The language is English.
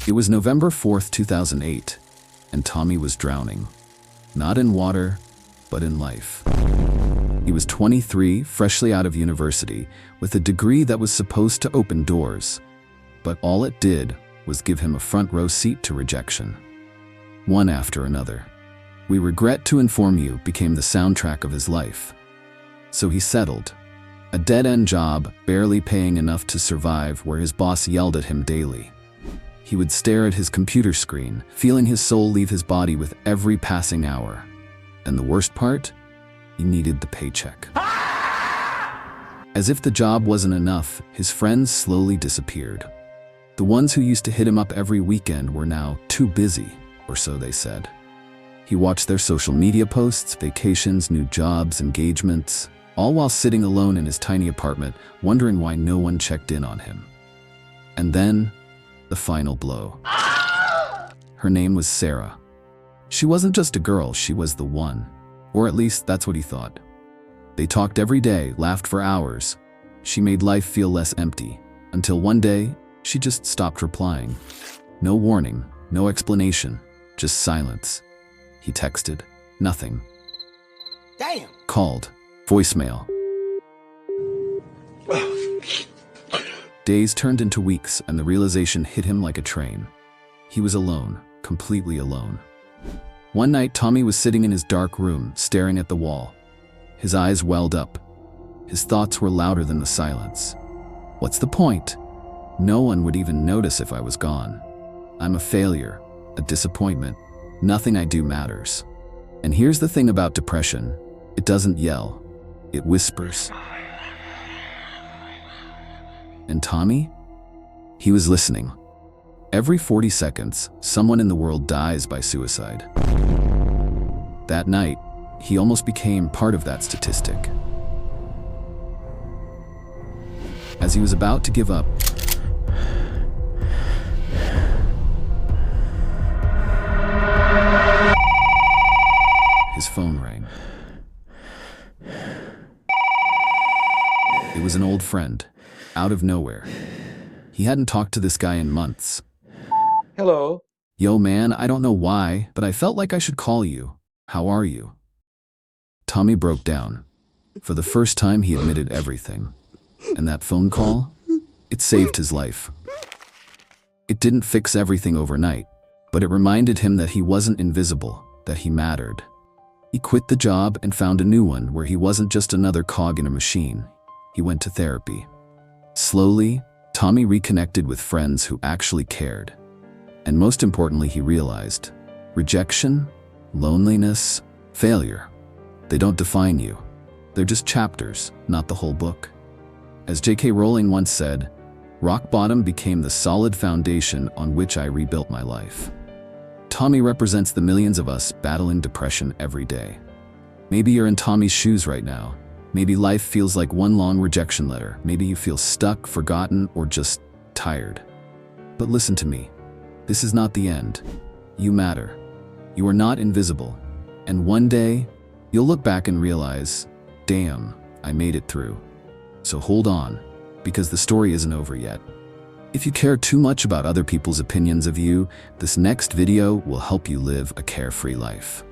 It was November 4th, 2008, and Tommy was drowning. Not in water, but in life. He was 23, freshly out of university, with a degree that was supposed to open doors. But all it did was give him a front row seat to rejection. One after another. We regret to inform you became the soundtrack of his life. So he settled. A dead-end job, barely paying enough to survive, where his boss yelled at him daily. He would stare at his computer screen, feeling his soul leave his body with every passing hour. And the worst part? He needed the paycheck. As if the job wasn't enough, his friends slowly disappeared. The ones who used to hit him up every weekend were now too busy, or so they said. He watched their social media posts, vacations, new jobs, engagements, all while sitting alone in his tiny apartment, wondering why no one checked in on him. And then, the final blow. Her name was Sarah. She wasn't just a girl, she was the one. Or at least that's what he thought. They talked every day, laughed for hours. She made life feel less empty, until one day, she just stopped replying. No warning, no explanation, just silence. He texted, nothing. Damn. Called, voicemail. Days turned into weeks, and the realization hit him like a train. He was alone, completely alone. One night, Tommy was sitting in his dark room, staring at the wall. His eyes welled up. His thoughts were louder than the silence. What's the point? No one would even notice if I was gone. I'm a failure, a disappointment. Nothing I do matters. And here's the thing about depression. It doesn't yell. It whispers. And Tommy? He was listening. Every 40 seconds, someone in the world dies by suicide. That night, he almost became part of that statistic. As he was about to give up, his phone rang. It was an old friend, out of nowhere. He hadn't talked to this guy in months. Hello. Yo man, I don't know why, but I felt like I should call you. How are you? Tommy broke down. For the first time, he admitted everything. And that phone call? It saved his life. It didn't fix everything overnight, but it reminded him that he wasn't invisible, that he mattered. He quit the job and found a new one where he wasn't just another cog in a machine. He went to therapy. Slowly, Tommy reconnected with friends who actually cared. And most importantly, he realized, rejection, loneliness, failure, they don't define you. They're just chapters, not the whole book. As J.K. Rowling once said, rock bottom became the solid foundation on which I rebuilt my life. Tommy represents the millions of us battling depression every day. Maybe you're in Tommy's shoes right now. Maybe life feels like one long rejection letter. Maybe you feel stuck, forgotten, or just tired. But listen to me. This is not the end. You matter. You are not invisible. And one day, you'll look back and realize, damn, I made it through. So hold on, because the story isn't over yet. If you care too much about other people's opinions of you, this next video will help you live a carefree life.